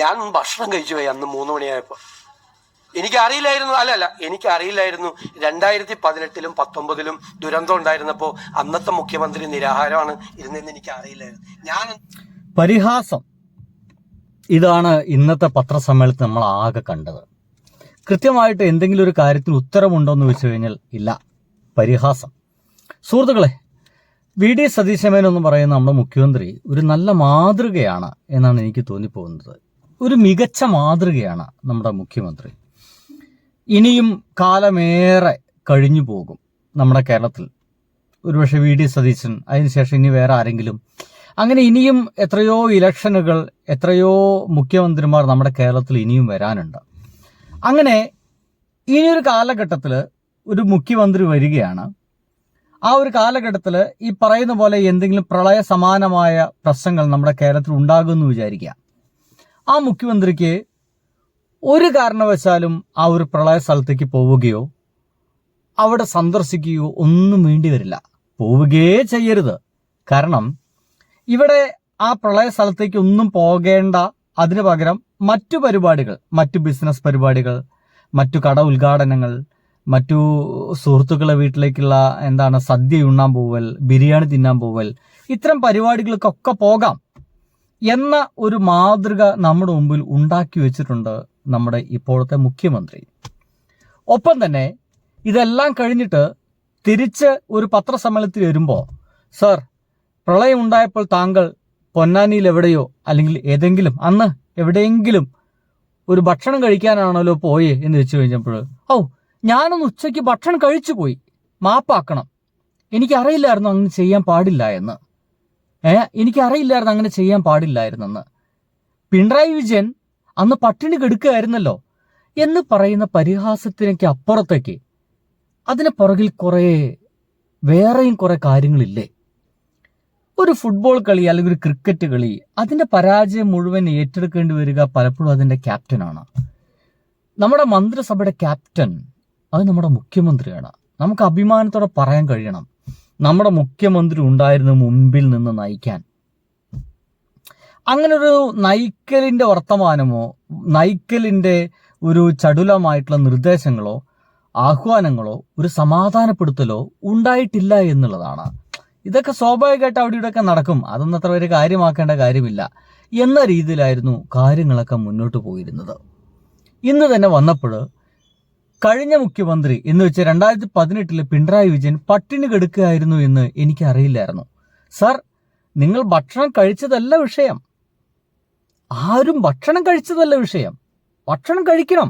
ഞാൻ ഭക്ഷണം കഴിച്ചു പോയി അന്ന് 3 മണിയായപ്പോൾ. എനിക്കറിയില്ലായിരുന്നു 2018-ലും 2019-ലും ദുരന്തം ഉണ്ടായിരുന്നപ്പോൾ അന്നത്തെ മുഖ്യമന്ത്രി നിരാഹാരമാണ് ഇരുന്നതെന്ന് എനിക്ക് അറിയില്ലായിരുന്നു. പരിഹാസം ഇതാണ് ഇന്നത്തെ പത്രസമ്മേളനത്തിൽ നമ്മൾ ആകെ കണ്ടത്. കൃത്യമായിട്ട് എന്തെങ്കിലും ഒരു കാര്യത്തിന് ഉത്തരമുണ്ടോ എന്ന് വെച്ച് കഴിഞ്ഞാൽ ഇല്ല, പരിഹാസം. സുഹൃത്തുക്കളെ, വി.ഡി. സതീശൻ എന്ന് പറയുന്ന നമ്മുടെ മുഖ്യമന്ത്രി ഒരു നല്ല മാതൃകയാണ് എന്നാണ് എനിക്ക് തോന്നിപ്പോകുന്നത്. ഒരു മികച്ച മാതൃകയാണ് നമ്മുടെ മുഖ്യമന്ത്രി. ഇനിയും കാലമേറെ കഴിഞ്ഞു പോകും നമ്മുടെ കേരളത്തിൽ. ഒരുപക്ഷെ വി.ഡി. സതീശൻ, അതിനുശേഷം ഇനി വേറെ ആരെങ്കിലും, അങ്ങനെ ഇനിയും എത്രയോ ഇലക്ഷനുകൾ, എത്രയോ മുഖ്യമന്ത്രിമാർ നമ്മുടെ കേരളത്തിൽ ഇനിയും വരാനുണ്ട്. അങ്ങനെ ഇനിയൊരു കാലഘട്ടത്തിൽ ഒരു മുഖ്യമന്ത്രി വരികയാണ്. ആ ഒരു കാലഘട്ടത്തിൽ ഈ പറയുന്ന പോലെ എന്തെങ്കിലും പ്രളയ സമാനമായ പ്രശ്നങ്ങൾ നമ്മുടെ കേരളത്തിൽ ഉണ്ടാകുമെന്ന് വിചാരിക്കുക. ആ മുഖ്യമന്ത്രിക്ക് ഒരു കാരണവശാലും ആ ഒരു പ്രളയ സ്ഥലത്തേക്ക് പോവുകയോ അവിടെ സന്ദർശിക്കുകയോ ഒന്നും വേണ്ടി വരില്ല. പോവുകയേ ചെയ്യരുത്. കാരണം ഇവിടെ ആ പ്രളയ സ്ഥലത്തേക്ക് ഒന്നും പോകേണ്ട. അതിനു പകരം മറ്റു പരിപാടികൾ, മറ്റു ബിസിനസ് പരിപാടികൾ, മറ്റു കട ഉദ്ഘാടനങ്ങൾ, മറ്റു സുഹൃത്തുക്കളെ വീട്ടിലേക്കുള്ള സദ്യ ഉണ്ണാൻ പോവൽ, ബിരിയാണി തിന്നാൻ പോവൽ, ഇത്തരം പരിപാടികൾക്കൊക്കെ പോകാം എന്ന ഒരു മാതൃക നമ്മുടെ മുമ്പിൽ ഉണ്ടാക്കി വെച്ചിട്ടുണ്ട് നമ്മുടെ ഇപ്പോഴത്തെ മുഖ്യമന്ത്രി. ഒപ്പം തന്നെ ഇതെല്ലാം കഴിഞ്ഞിട്ട് തിരിച്ച് ഒരു പത്രസമ്മേളനത്തിൽ വരുമ്പോൾ, സർ, പ്രളയം ഉണ്ടായപ്പോൾ താങ്കൾ പൊന്നാനിയിൽ എവിടെയോ അല്ലെങ്കിൽ ഏതെങ്കിലും അന്ന് എവിടെയെങ്കിലും ഒരു ഭക്ഷണം കഴിക്കാനാണല്ലോ പോയേ എന്ന് വെച്ച് കഴിഞ്ഞപ്പോൾ, ഞാനൊന്ന് ഉച്ചയ്ക്ക് ഭക്ഷണം കഴിച്ചു പോയി, മാപ്പാക്കണം, എനിക്കറിയില്ലായിരുന്നു അങ്ങനെ ചെയ്യാൻ പാടില്ല എന്ന്. എനിക്കറിയില്ലായിരുന്നു അങ്ങനെ ചെയ്യാൻ പാടില്ലായിരുന്നെന്ന്. പിണറായി വിജയൻ അന്ന് പട്ടിണി കെടുക്കുകയായിരുന്നല്ലോ എന്ന് പറയുന്ന പരിഹാസത്തിനൊക്കെ അപ്പുറത്തേക്ക് അതിന് പുറകിൽ വേറെയും കുറെ കാര്യങ്ങളില്ലേ? ഒരു ഫുട്ബോൾ കളി അല്ലെങ്കിൽ ഒരു ക്രിക്കറ്റ് കളി, അതിന്റെ പരാജയം മുഴുവൻ ഏറ്റെടുക്കേണ്ടി വരിക പലപ്പോഴും അതിന്റെ ക്യാപ്റ്റനാണ്. നമ്മുടെ മന്ത്രിസഭയുടെ ക്യാപ്റ്റൻ അത് നമ്മുടെ മുഖ്യമന്ത്രിയാണ്. നമുക്ക് അഭിമാനത്തോടെ പറയാൻ കഴിയണം, നമ്മുടെ മുഖ്യമന്ത്രി ഉണ്ടായിരുന്നു മുമ്പിൽ നിന്ന് നയിക്കാൻ. അങ്ങനൊരു നയിക്കലിന്റെ വർത്തമാനമോ നയിക്കലിന്റെ ഒരു ചടുലമായിട്ടുള്ള നിർദ്ദേശങ്ങളോ ആഹ്വാനങ്ങളോ ഒരു സമാധാനപ്പെടുത്തലോ ഉണ്ടായിട്ടില്ല എന്നുള്ളതാണ്. ഇതൊക്കെ സ്വാഭാവികമായിട്ട് അവിടെ ഇവിടെയൊക്കെ നടക്കും, അതൊന്നും അത്ര ഒരു കാര്യമാക്കേണ്ട കാര്യമില്ല എന്ന രീതിയിലായിരുന്നു കാര്യങ്ങളൊക്കെ മുന്നോട്ട് പോയിരുന്നത്. ഇന്ന് തന്നെ വന്നപ്പോൾ കഴിഞ്ഞ മുഖ്യമന്ത്രി എന്ന് വെച്ച് 2018 പിണറായി വിജയൻ പട്ടിണി കെടുക്കുകയായിരുന്നു എന്ന് എനിക്കറിയില്ലായിരുന്നു. സർ, നിങ്ങൾ ഭക്ഷണം കഴിച്ചതല്ല വിഷയം. ആരും ഭക്ഷണം കഴിച്ചതല്ല വിഷയം. ഭക്ഷണം കഴിക്കണം.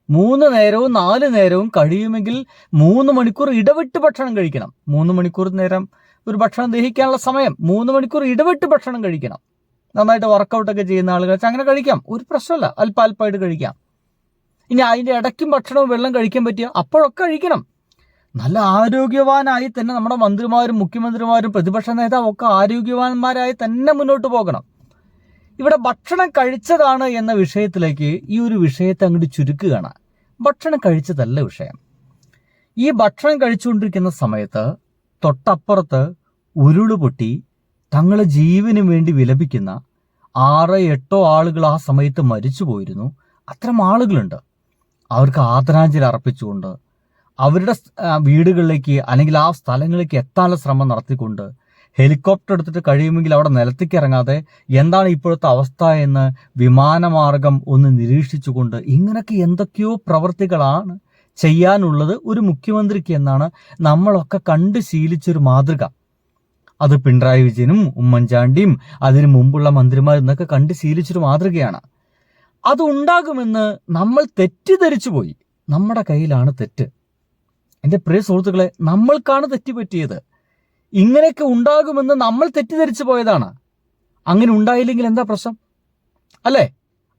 3 നേരവും 4 നേരവും കഴിയുമെങ്കിൽ 3 മണിക്കൂർ ഇടവിട്ട് ഭക്ഷണം കഴിക്കണം. 3 മണിക്കൂർ നേരം ഒരു ഭക്ഷണം ദഹിക്കാനുള്ള സമയം, 3 മണിക്കൂർ ഇടവിട്ട് ഭക്ഷണം കഴിക്കണം. നന്നായിട്ട് വർക്കൗട്ടൊക്കെ ചെയ്യുന്ന ആളുകൾ അങ്ങനെ കഴിക്കാം, ഒരു പ്രശ്നമല്ല, അല്പാൽപ്പായിട്ട് കഴിക്കാം. ഇനി അതിൻ്റെ ഇടയ്ക്കും ഭക്ഷണവും വെള്ളം കഴിക്കാൻ പറ്റിയ അപ്പോഴൊക്കെ കഴിക്കണം. നല്ല ആരോഗ്യവാനായി തന്നെ നമ്മുടെ മന്ത്രിമാരും മുഖ്യമന്ത്രിമാരും പ്രതിപക്ഷ നേതാവും ഒക്കെ ആരോഗ്യവാന്മാരായി തന്നെ മുന്നോട്ട് പോകണം. ഇവിടെ ഭക്ഷണം കഴിച്ചതാണ് എന്ന വിഷയത്തിലേക്ക് ഈ ഒരു വിഷയത്തെ അങ്ങോട്ട് ചുരുക്കുകയാണ്. ഭക്ഷണം കഴിച്ചതല്ല വിഷയം. ഈ ഭക്ഷണം കഴിച്ചുകൊണ്ടിരിക്കുന്ന സമയത്ത് തൊട്ടപ്പുറത്ത് ഉരുളുപൊട്ടി തങ്ങളെ ജീവന് വേണ്ടി വിലപിക്കുന്ന 6-8 ആളുകൾ ആ സമയത്ത് മരിച്ചു പോയിരുന്നു. അത്തരം ആളുകളുണ്ട്. അവർക്ക് ആദരാഞ്ജലി അർപ്പിച്ചുകൊണ്ട് അവരുടെ വീടുകളിലേക്ക് അല്ലെങ്കിൽ ആ സ്ഥലങ്ങളിലേക്ക് എത്താനുള്ള ശ്രമം നടത്തിക്കൊണ്ട് ഹെലികോപ്റ്റർ എടുത്തിട്ട് കഴിയുമെങ്കിൽ അവിടെ നിലത്തേക്ക് ഇറങ്ങാതെ എന്താണ് ഇപ്പോഴത്തെ അവസ്ഥ എന്ന് വിമാനമാർഗം ഒന്ന് നിരീക്ഷിച്ചുകൊണ്ട് ഇങ്ങനൊക്കെ എന്തൊക്കെയോ പ്രവൃത്തികളാണ് ചെയ്യാനുള്ളത് ഒരു മുഖ്യമന്ത്രിക്ക് എന്നാണ് നമ്മളൊക്കെ കണ്ട് ശീലിച്ചൊരു മാതൃക. അത് പിണറായി വിജയനും ഉമ്മൻചാണ്ടിയും അതിനു മുമ്പുള്ള മന്ത്രിമാർ എന്നൊക്കെ കണ്ട് ശീലിച്ചൊരു മാതൃകയാണ്. അത് ഉണ്ടാകുമെന്ന് നമ്മൾ തെറ്റിദ്ധരിച്ചു പോയി. നമ്മുടെ കയ്യിലാണ് തെറ്റ്. എൻ്റെ പ്രിയ സുഹൃത്തുക്കളെ, നമ്മൾക്കാണ് തെറ്റുപറ്റിയത്. ഇങ്ങനെയൊക്കെ ഉണ്ടാകുമെന്ന് നമ്മൾ തെറ്റിദ്ധരിച്ചു പോയതാണ്. അങ്ങനെ ഉണ്ടായില്ലെങ്കിൽ എന്താ പ്രശ്നം അല്ലേ?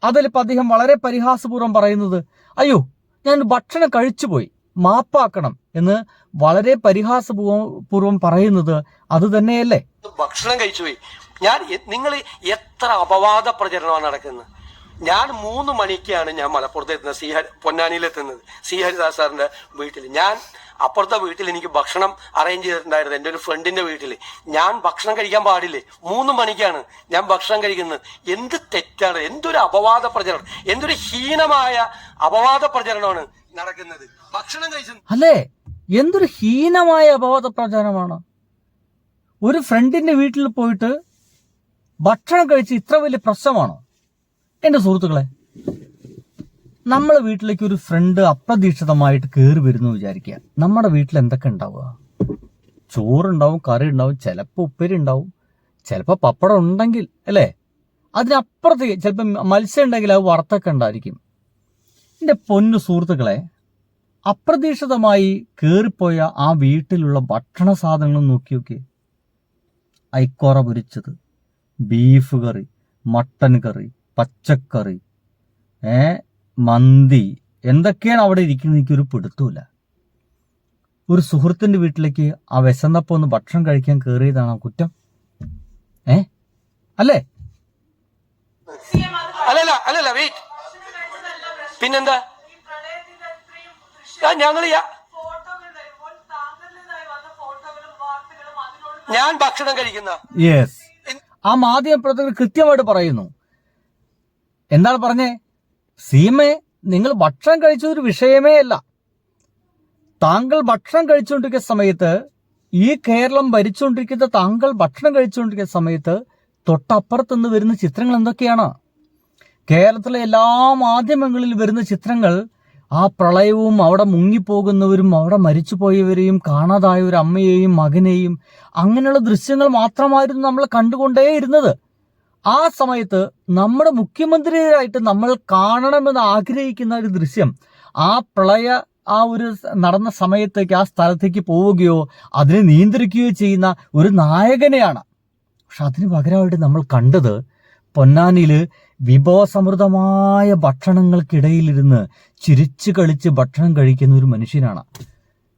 അതിലിപ്പോൾ അദ്ദേഹം വളരെ പരിഹാസപൂർവ്വം പറയുന്നത്, അയ്യോ ഞാൻ ഭക്ഷണം കഴിച്ചുപോയി, മാപ്പാക്കണം എന്ന് വളരെ പരിഹാസപൂർവ്വം പറയുന്നത് അത് തന്നെയല്ലേ? ഭക്ഷണം കഴിച്ചുപോയി. നിങ്ങൾ എത്ര അപവാദ പ്രചരണമാണ് നടക്കുന്നത്? ഞാൻ 3 മണിക്കാണ് ഞാൻ മലപ്പുറത്ത് എത്തുന്നത്, പൊന്നാനിയിലെത്തുന്നത്, സി ഹരിദാസ് സാറിന്റെ വീട്ടിൽ. ഞാൻ അപ്പുറത്തെ വീട്ടിൽ എനിക്ക് ഭക്ഷണം അറേഞ്ച് ചെയ്തിട്ടുണ്ടായിരുന്നു, എൻ്റെ ഒരു ഫ്രണ്ടിന്റെ വീട്ടിൽ. ഞാൻ ഭക്ഷണം കഴിക്കാൻ പാടില്ലേ, 3 മണിക്കാണ് ഞാൻ ഭക്ഷണം കഴിക്കുന്നത്. എന്ത് തെറ്റാണ്, എന്തൊരു അപവാദ പ്രചരണം, എന്തൊരു ഹീനമായ അപവാദ പ്രചരണമാണ് നടക്കുന്നത്. ഭക്ഷണം കഴിച്ചു അല്ലേ, എന്തൊരു ഹീനമായ അപവാദ പ്രചാരണമാണ്. ഒരു ഫ്രണ്ടിന്റെ വീട്ടിൽ പോയിട്ട് ഭക്ഷണം കഴിച്ച് ഇത്ര വലിയ പ്രശ്നമാണോ? എന്റെ സുഹൃത്തുക്കളെ, നമ്മളെ വീട്ടിലേക്ക് ഒരു ഫ്രണ്ട് അപ്രതീക്ഷിതമായിട്ട് കയറി വരുന്നു വിചാരിക്കുക. നമ്മുടെ വീട്ടിൽ എന്തൊക്കെ ഉണ്ടാവുക? ചോറുണ്ടാവും, കറി ഉണ്ടാവും, ചിലപ്പോൾ ഉപ്പേരി ഉണ്ടാവും, ചിലപ്പോൾ പപ്പടം ഉണ്ടെങ്കിൽ അല്ലേ, അതിനപ്പുറത്തേക്ക് ചിലപ്പോൾ മത്സ്യം ഉണ്ടെങ്കിൽ അത് വറുത്തൊക്കെ ഉണ്ടായിരിക്കും. എൻ്റെ പൊന്നു സുഹൃത്തുക്കളെ, അപ്രതീക്ഷിതമായി കയറിപ്പോയ ആ വീട്ടിലുള്ള ഭക്ഷണ സാധനങ്ങൾ നോക്കി നോക്കി. ഐക്കോറ പൊരിച്ചത്, ബീഫ് കറി, മട്ടൻ കറി, പച്ചക്കറി, മന്തി, എന്തൊക്കെയാണ് അവിടെ ഇരിക്കുന്നത് എനിക്കൊരു പിടുത്തമില്ല. ഒരു സുഹൃത്തിന്റെ വീട്ടിലേക്ക് ആ വിശന്നപ്പോ ഒന്ന് ഭക്ഷണം കഴിക്കാൻ കയറിയതാണ് കുറ്റം? അല്ലേ? അല്ലല്ല വെയിറ്റ്, പിന്നെന്താ ഞാൻ ഭക്ഷണം കഴിക്കുന്ന യെസ്, ആ മാധ്യമപ്രവർത്തകർ കൃത്യമായിട്ട് പറയുന്നു. എന്താണ് പറഞ്ഞേ? സീമേ, നിങ്ങൾ ഭക്ഷണം കഴിച്ചൊരു വിഷയമേ അല്ല. താങ്കൾ ഭക്ഷണം കഴിച്ചുകൊണ്ടിരിക്കുന്ന സമയത്ത്, ഈ കേരളം ഭരിച്ചുകൊണ്ടിരിക്കുന്ന താങ്കൾ ഭക്ഷണം കഴിച്ചുകൊണ്ടിരിക്കുന്ന സമയത്ത് തൊട്ടപ്പുറത്തുനിന്ന് വരുന്ന ചിത്രങ്ങൾ എന്തൊക്കെയാണ്? കേരളത്തിലെ എല്ലാ മാധ്യമങ്ങളിൽ വരുന്ന ചിത്രങ്ങൾ ആ പ്രളയവും അവിടെ മുങ്ങിപ്പോകുന്നവരും അവിടെ മരിച്ചുപോയവരെയും കാണാതായ ഒരു അമ്മയെയും മകനെയും അങ്ങനെയുള്ള ദൃശ്യങ്ങൾ മാത്രമായിരുന്നു നമ്മൾ കണ്ടുകൊണ്ടേയിരുന്നത്. ആ സമയത്ത് നമ്മുടെ മുഖ്യമന്ത്രിയായിട്ട് നമ്മൾ കാണണമെന്ന് ആഗ്രഹിക്കുന്ന ഒരു ദൃശ്യം ആ പ്രളയ ആ ഒരു നടന്ന സമയത്തേക്ക് ആ സ്ഥലത്തേക്ക് പോവുകയോ അതിനെ നിയന്ത്രിക്കുകയോ ചെയ്യുന്ന ഒരു നായകനെയാണ്. പക്ഷെ അതിന് പകരമായിട്ട് നമ്മൾ കണ്ടത് പൊന്നാനിയില് വിഭവസമൃദ്ധമായ ഭക്ഷണങ്ങൾക്കിടയിലിരുന്ന് ചിരിച്ചു കളിച്ച് ഭക്ഷണം കഴിക്കുന്ന ഒരു മനുഷ്യനാണ്.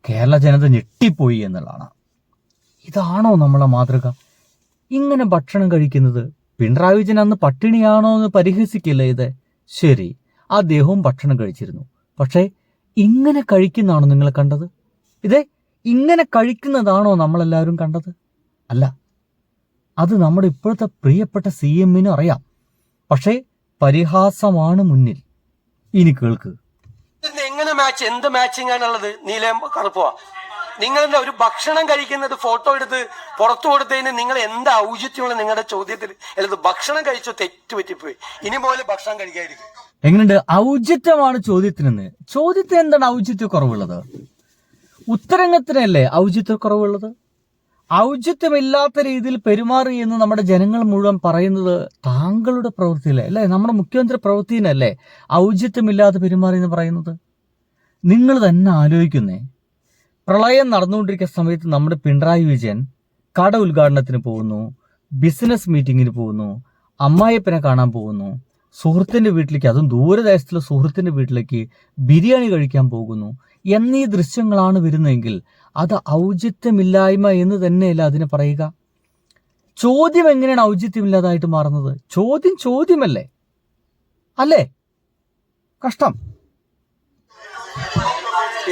കേരള ജനത ഞെട്ടിപ്പോയി എന്നുള്ളതാണ്. ഇതാണോ നമ്മളെ മാതൃക? ഇങ്ങനെ ഭക്ഷണം കഴിക്കുന്നത്? പിണറായി വിജയൻ അന്ന് പട്ടിണിയാണോ എന്ന് പരിഹസിക്കില്ല ഇത്. ശരി, അദ്ദേഹവും ഭക്ഷണം കഴിച്ചിരുന്നു. പക്ഷേ ഇങ്ങനെ കഴിക്കുന്നതാണോ നിങ്ങൾ കണ്ടത്? ഇങ്ങനെ കഴിക്കുന്നതാണോ നമ്മളെല്ലാവരും കണ്ടത്? അല്ല, അത് നമ്മുടെ ഇപ്പോഴത്തെ പ്രിയപ്പെട്ട CM-നും അറിയാം. പക്ഷേ പരിഹാസമാണ് മുന്നിൽ. ഇനി കേൾക്ക്. എങ്ങനെ മാച്ച്, എന്ത് മാച്ചിങ് ആണുള്ളത്? നീലയും കറുപ്പുവാ. നിങ്ങളെന്താ ഒരു ഭക്ഷണം കഴിക്കുന്നത് ഫോട്ടോ എടുത്ത് പുറത്തു കൊടുത്തതിന് നിങ്ങൾ എന്താ ഔചിത്യമുള്ള നിങ്ങളുടെ ചോദ്യത്തിൽ? അല്ലത് ഭക്ഷണം കഴിച്ചോ, തെറ്റുപറ്റിപ്പോയി, ഇനി പോലെ ഭക്ഷണം കഴിക്കാതിരിക്കും. എങ്ങനെയുണ്ട്? ഔചിത്യമാണ് ചോദ്യത്തിനെന്ന്. ചോദ്യത്തിന് എന്താണ് ഔചിത്യക്കുറവുള്ളത്? ഉത്തരങ്ങത്തിനല്ലേ ഔചിത്യക്കുറവുള്ളത്? ഔചിത്യമില്ലാത്ത രീതിയിൽ പെരുമാറി എന്ന് നമ്മുടെ ജനങ്ങൾ മുഴുവൻ പറയുന്നത് താങ്കളുടെ പ്രവൃത്തിയിലെ അല്ലേ, നമ്മുടെ മുഖ്യമന്ത്രി പ്രവൃത്തിനല്ലേ ഔചിത്യമില്ലാതെ പെരുമാറി എന്ന് പറയുന്നത്? നിങ്ങൾ തന്നെ ആലോചിക്കുന്നേ. പ്രളയം നടന്നുകൊണ്ടിരിക്കുന്ന സമയത്ത് നമ്മുടെ പിണറായി വിജയൻ കട ഉദ്ഘാടനത്തിന് പോകുന്നു, ബിസിനസ് മീറ്റിങ്ങിന് പോകുന്നു, അമ്മായിയപ്പനെ കാണാൻ പോകുന്നു, സുഹൃത്തിന്റെ വീട്ടിലേക്ക്, അതും ദൂരദേശത്തുള്ള സുഹൃത്തിന്റെ വീട്ടിലേക്ക് ബിരിയാണി കഴിക്കാൻ പോകുന്നു എന്നീ ദൃശ്യങ്ങളാണ് വരുന്നതെങ്കിൽ അത് ഔചിത്യമില്ലായ്മ എന്ന് തന്നെയല്ല അതിന് പറയുക. ചോദ്യം എങ്ങനെയാണ് ഔചിത്യമില്ലാതായിട്ട് മാറുന്നത്? ചോദ്യമല്ലേ അല്ലേ? കഷ്ടം.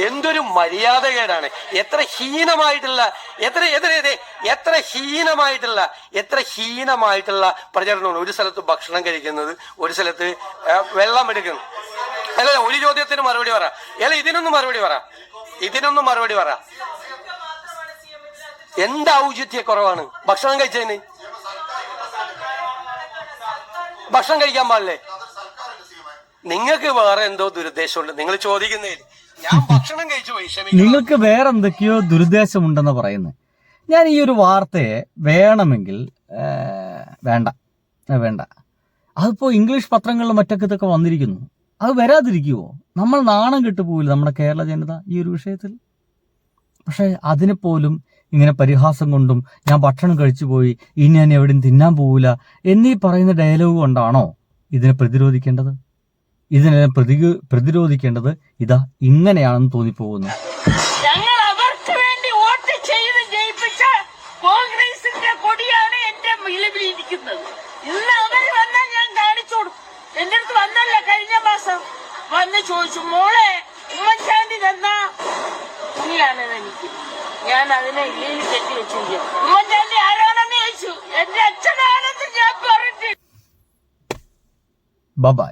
എന്തൊരു മര്യാദകേടാണ്! എത്ര ഹീനമായിട്ടുള്ള പ്രചരണമാണ്. ഒരു സ്ഥലത്ത് ഭക്ഷണം കഴിക്കുന്നത്, ഒരു സ്ഥലത്ത് വെള്ളം എടുക്കുന്നു. അല്ല, ഒരു ചോദ്യത്തിന് മറുപടി പറ. അല്ല, ഇതിനൊന്നും മറുപടി പറ. എന്ത് ഔചിത്യക്കുറവാണ് ഭക്ഷണം കഴിച്ചതിന്? ഭക്ഷണം കഴിക്കാൻ പാടില്ലേ? നിങ്ങൾക്ക് വേറെ എന്തോ ദുരുദ്ദേശമുണ്ട് നിങ്ങൾ ചോദിക്കുന്നതിൽ. ഞാൻ ഭക്ഷണം കഴിച്ചു പോയി, നിങ്ങൾക്ക് വേറെ എന്തൊക്കെയോ ദുരുദ്ദേശമുണ്ടെന്ന് പറയുന്നത്. ഞാൻ ഈ ഒരു വാർത്തയെ വേണമെങ്കിൽ വേണ്ട, അതിപ്പോ ഇംഗ്ലീഷ് പത്രങ്ങളിലും മറ്റൊക്കെ ഇതൊക്കെ വന്നിരിക്കുന്നു. അത് വരാതിരിക്കുവോ? നമ്മൾ നാണം കെട്ടുപോകില്ല നമ്മുടെ കേരള ജനത ഈ ഒരു വിഷയത്തിൽ? പക്ഷെ അതിനെ പോലും ഇങ്ങനെ പരിഹാസം കൊണ്ടും ഞാൻ ഭക്ഷണം കഴിച്ചു പോയി, ഇനി ഞാൻ എവിടെയും തിന്നാൻ പോവില്ല എന്നീ പറയുന്ന ഡയലോഗ് കൊണ്ടാണോ ഇതിനെ പ്രതിരോധിക്കേണ്ടത്? ഇതിനെല്ലാം പ്രതിരോധിക്കേണ്ടത് ഇതാ ഇങ്ങനെയാണെന്ന് തോന്നിപ്പോകുന്നു. ഞങ്ങൾ അവർക്ക് വേണ്ടി വോട്ട് ചെയ്ത് ജയിപ്പിച്ച കോൺഗ്രസിന്റെ കൊടിയാണ് എന്റെ നിലവിലിരിക്കുന്നത്. ഇന്ന് അവർ വന്നാൽ ഞാൻ കാണിച്ചു കൊടുക്കും. എന്റെ അടുത്ത് വന്നല്ല കഴിഞ്ഞ മാസം വന്ന് ചോദിച്ചു, മോളെ ഉമ്മൻചാണ്ടി തന്ന തുണിയാണെന്ന് എനിക്ക്. ഞാൻ അതിനെ ഇല്ലയിൽ കെട്ടി വെച്ചിരിക്കും. ഉമ്മൻചാണ്ടി ആരാണെന്ന് ചോദിച്ചു. എന്റെ അച്ഛനാണെന്ന് ഞാൻ പറഞ്ഞു. ബൈ.